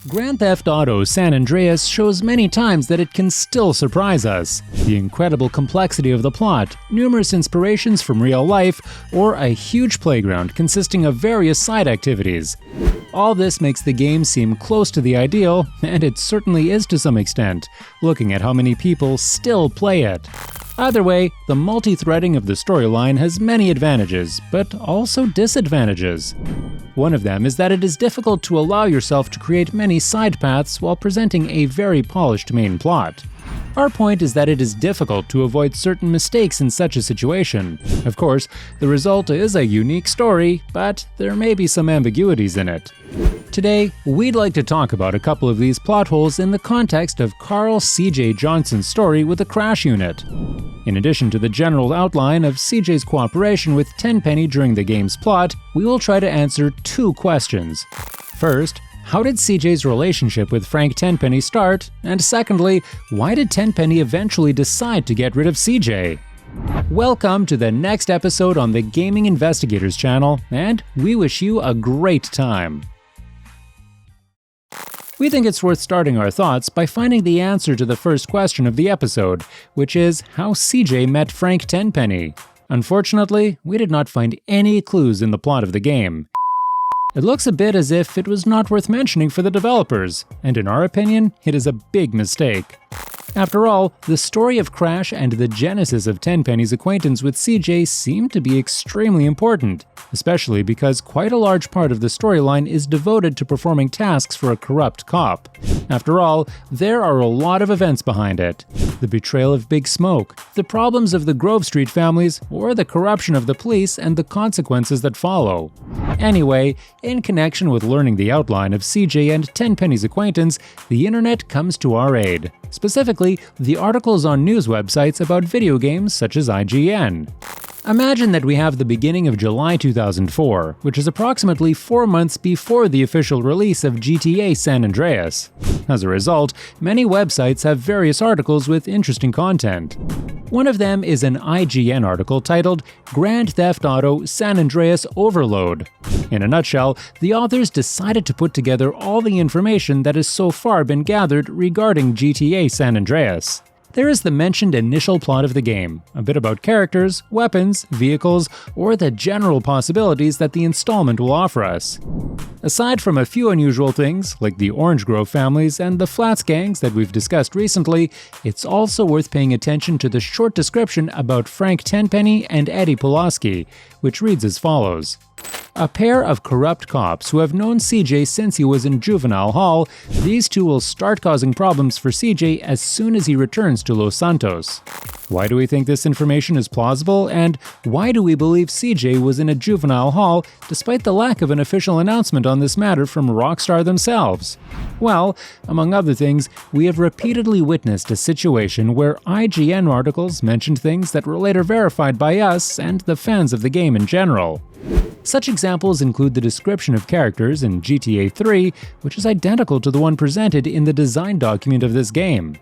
Grand Theft Auto San Andreas shows many times that it can still surprise us. The incredible complexity of the plot, numerous inspirations from real life, or a huge playground consisting of various side activities. All this makes the game seem close to the ideal, and it certainly is to some extent, looking at how many people still play it. Either way, the multi-threading of the storyline has many advantages, but also disadvantages. One of them is that it is difficult to allow yourself to create many side paths while presenting a very polished main plot. Our point is that it is difficult to avoid certain mistakes in such a situation. Of course, the result is a unique story, but there may be some ambiguities in it. Today, we'd like to talk about a couple of these plot holes in the context of Carl C.J. Johnson's story with the Crash Unit. In addition to the general outline of CJ's cooperation with Tenpenny during the game's plot, we will try to answer two questions. First, how did CJ's relationship with Frank Tenpenny start? And secondly, why did Tenpenny eventually decide to get rid of CJ? Welcome to the next episode on the Gaming Investigators channel, and we wish you a great time. We think it's worth starting our thoughts by finding the answer to the first question of the episode, which is how CJ met Frank Tenpenny. Unfortunately, we did not find any clues in the plot of the game. It looks a bit as if it was not worth mentioning for the developers, and in our opinion, it is a big mistake. After all, the story of Crash and the genesis of Tenpenny's acquaintance with CJ seem to be extremely important, especially because quite a large part of the storyline is devoted to performing tasks for a corrupt cop. After all, there are a lot of events behind it. The betrayal of Big Smoke, the problems of the Grove Street families, or the corruption of the police and the consequences that follow. Anyway, in connection with learning the outline of CJ and Tenpenny's acquaintance, the internet comes to our aid. Specifically, the articles on news websites about video games such as IGN. Imagine that we have the beginning of July 2004, which is approximately 4 months before the official release of GTA San Andreas. As a result, many websites have various articles with interesting content. One of them is an IGN article titled Grand Theft Auto San Andreas Overload. In a nutshell, the authors decided to put together all the information that has so far been gathered regarding GTA San Andreas. There is the mentioned initial plot of the game, a bit about characters, weapons, vehicles, or the general possibilities that the installment will offer us. Aside from a few unusual things, like the Orange Grove families and the Flats gangs that we've discussed recently, it's also worth paying attention to the short description about Frank Tenpenny and Eddie Pulaski, which reads as follows. A pair of corrupt cops who have known CJ since he was in juvenile hall, these two will start causing problems for CJ as soon as he returns to Los Santos. Why do we think this information is plausible, and why do we believe CJ was in a juvenile hall despite the lack of an official announcement on this matter from Rockstar themselves? Well, among other things, we have repeatedly witnessed a situation where IGN articles mentioned things that were later verified by us and the fans of the game in general. Such examples include the description of characters in GTA 3, which is identical to the one presented in the design document of this game.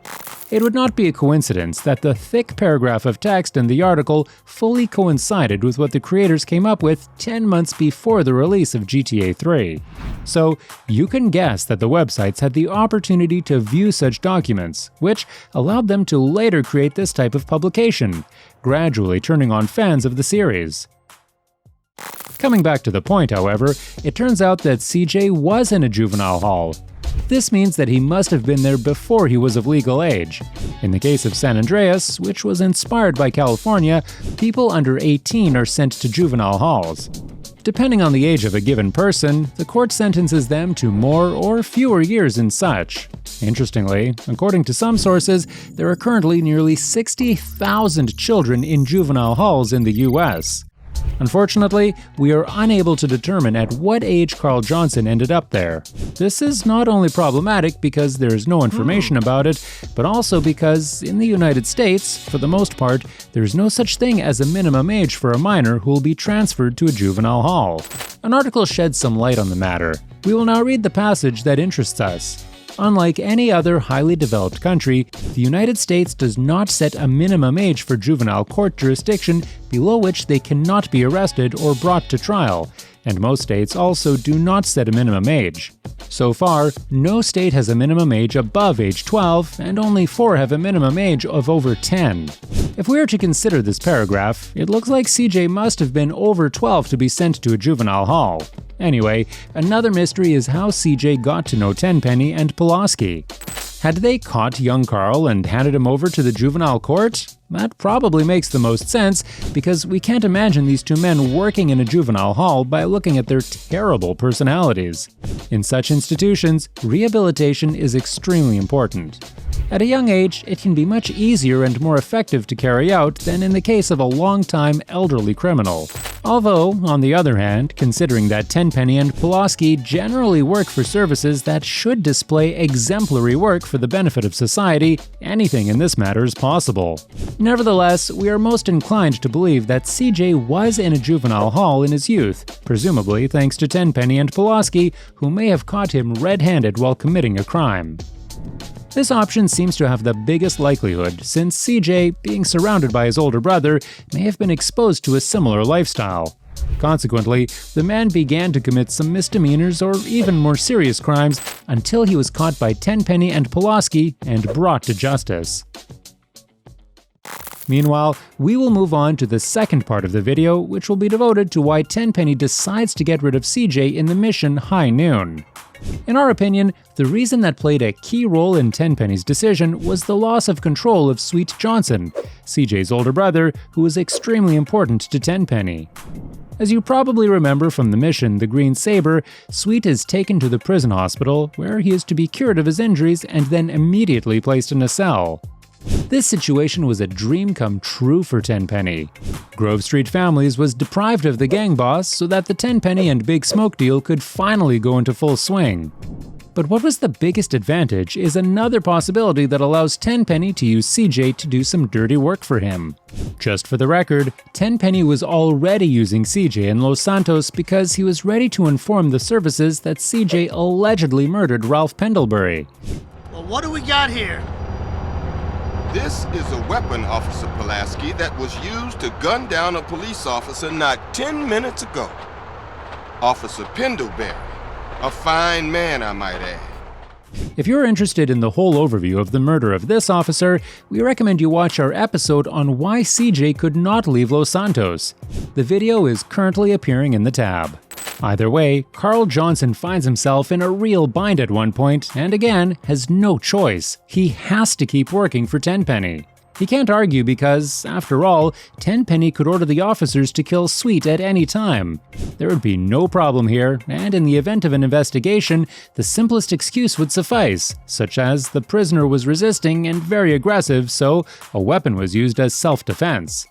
It would not be a coincidence that the thick paragraph of text in the article fully coincided with what the creators came up with 10 months before the release of GTA 3. So, you can guess that the websites had the opportunity to view such documents, which allowed them to later create this type of publication, gradually turning on fans of the series. Coming back to the point, however, it turns out that CJ was in a juvenile hall. This means that he must have been there before he was of legal age. In the case of San Andreas, which was inspired by California, people under 18 are sent to juvenile halls. Depending on the age of a given person, the court sentences them to more or fewer years in such. Interestingly, according to some sources, there are currently nearly 60,000 children in juvenile halls in the US. Unfortunately, we are unable to determine at what age Carl Johnson ended up there. This is not only problematic because there is no information about it, but also because, in the United States, for the most part, there is no such thing as a minimum age for a minor who will be transferred to a juvenile hall. An article sheds some light on the matter. We will now read the passage that interests us. Unlike any other highly developed country, the United States does not set a minimum age for juvenile court jurisdiction below which they cannot be arrested or brought to trial, and most states also do not set a minimum age. So far, no state has a minimum age above age 12, and only 4 have a minimum age of over 10. If we are to consider this paragraph, it looks like CJ must have been over 12 to be sent to a juvenile hall. Anyway, another mystery is how CJ got to know Tenpenny and Pulaski. Had they caught young Carl and handed him over to the juvenile court? That probably makes the most sense, because we can't imagine these two men working in a juvenile hall by looking at their terrible personalities. In such institutions, rehabilitation is extremely important. At a young age, it can be much easier and more effective to carry out than in the case of a long-time elderly criminal. Although, on the other hand, considering that Tenpenny and Pulaski generally work for services that should display exemplary work for the benefit of society, anything in this matter is possible. Nevertheless, we are most inclined to believe that CJ was in a juvenile hall in his youth, presumably thanks to Tenpenny and Pulaski, who may have caught him red-handed while committing a crime. This option seems to have the biggest likelihood, since CJ, being surrounded by his older brother, may have been exposed to a similar lifestyle. Consequently, the man began to commit some misdemeanors or even more serious crimes until he was caught by Tenpenny and Pulaski and brought to justice. Meanwhile, we will move on to the second part of the video, which will be devoted to why Tenpenny decides to get rid of CJ in the mission High Noon. In our opinion, the reason that played a key role in Tenpenny's decision was the loss of control of Sweet Johnson, CJ's older brother, who was extremely important to Tenpenny. As you probably remember from the mission The Green Saber, Sweet is taken to the prison hospital, where he is to be cured of his injuries and then immediately placed in a cell. This situation was a dream come true for Tenpenny. Grove Street Families was deprived of the gang boss so that the Tenpenny and Big Smoke deal could finally go into full swing. But what was the biggest advantage is another possibility that allows Tenpenny to use CJ to do some dirty work for him. Just for the record, Tenpenny was already using CJ in Los Santos because he was ready to inform the services that CJ allegedly murdered Ralph Pendlebury. Well, what do we got here? This is a weapon, Officer Pulaski, that was used to gun down a police officer not 10 minutes ago. Officer Pendlebury. A fine man, I might add. If you're interested in the whole overview of the murder of this officer, we recommend you watch our episode on why CJ could not leave Los Santos. The video is currently appearing in the tab. Either way, Carl Johnson finds himself in a real bind at one point, and again, has no choice. He has to keep working for Tenpenny. He can't argue because, after all, Tenpenny could order the officers to kill Sweet at any time. There would be no problem here, and in the event of an investigation, the simplest excuse would suffice, such as the prisoner was resisting and very aggressive, so a weapon was used as self-defense.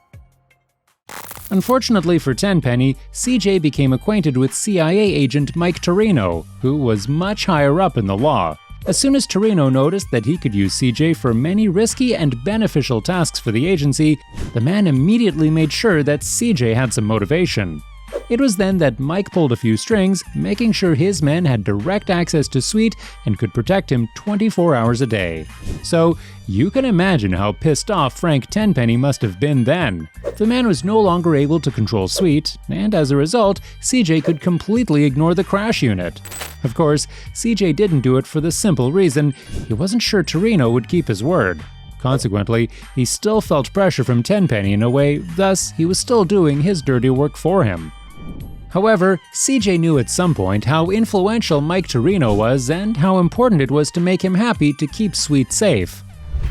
Unfortunately for Tenpenny, CJ became acquainted with CIA agent Mike Torino, who was much higher up in the law. As soon as Torino noticed that he could use CJ for many risky and beneficial tasks for the agency, the man immediately made sure that CJ had some motivation. It was then that Mike pulled a few strings, making sure his men had direct access to Sweet and could protect him 24 hours a day. So, you can imagine how pissed off Frank Tenpenny must have been then. The man was no longer able to control Sweet, and as a result, CJ could completely ignore the crash unit. Of course, CJ didn't do it for the simple reason he wasn't sure Torino would keep his word. Consequently, he still felt pressure from Tenpenny in a way, thus he was still doing his dirty work for him. However, CJ knew at some point how influential Mike Torino was and how important it was to make him happy to keep Sweet safe.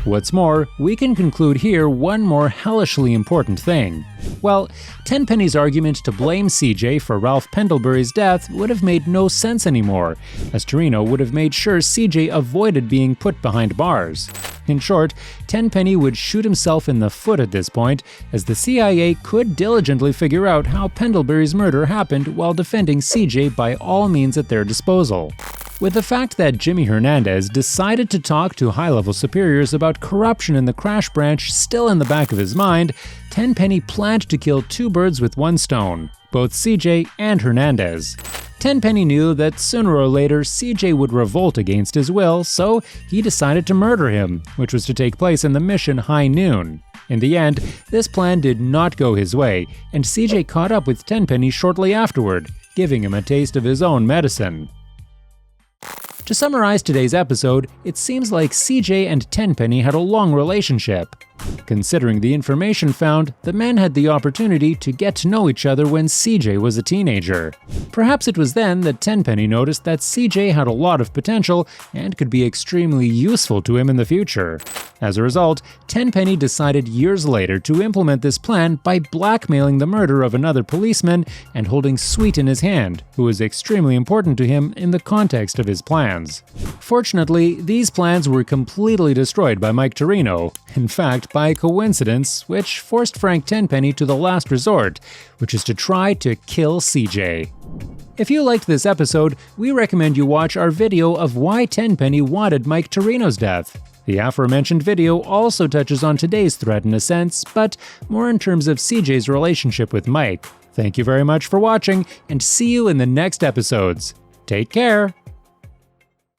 What's more, we can conclude here one more hellishly important thing. Well, Tenpenny's argument to blame CJ for Ralph Pendlebury's death would have made no sense anymore, as Torino would have made sure CJ avoided being put behind bars. In short, Tenpenny would shoot himself in the foot at this point, as the CIA could diligently figure out how Pendlebury's murder happened while defending CJ by all means at their disposal. With the fact that Jimmy Hernandez decided to talk to high-level superiors about corruption in the crash branch still in the back of his mind, Tenpenny planned to kill two birds with one stone, both CJ and Hernandez. Tenpenny knew that sooner or later CJ would revolt against his will, so he decided to murder him, which was to take place in the mission High Noon. In the end, this plan did not go his way, and CJ caught up with Tenpenny shortly afterward. giving him a taste of his own medicine. To summarize today's episode, it seems like CJ and Tenpenny had a long relationship. Considering the information found, the men had the opportunity to get to know each other when CJ was a teenager. Perhaps it was then that Tenpenny noticed that CJ had a lot of potential and could be extremely useful to him in the future. As a result, Tenpenny decided years later to implement this plan by blackmailing the murder of another policeman and holding Sweet in his hand, who was extremely important to him in the context of his plans. Fortunately, these plans were completely destroyed by Mike Torino, in fact by coincidence, which forced Frank Tenpenny to the last resort, which is to try to kill CJ. If you liked this episode, we recommend you watch our video of why Tenpenny wanted Mike Torino's death. The aforementioned video also touches on today's threat in a sense, but more in terms of CJ's relationship with Mike. Thank you very much for watching, and see you in the next episodes. Take care!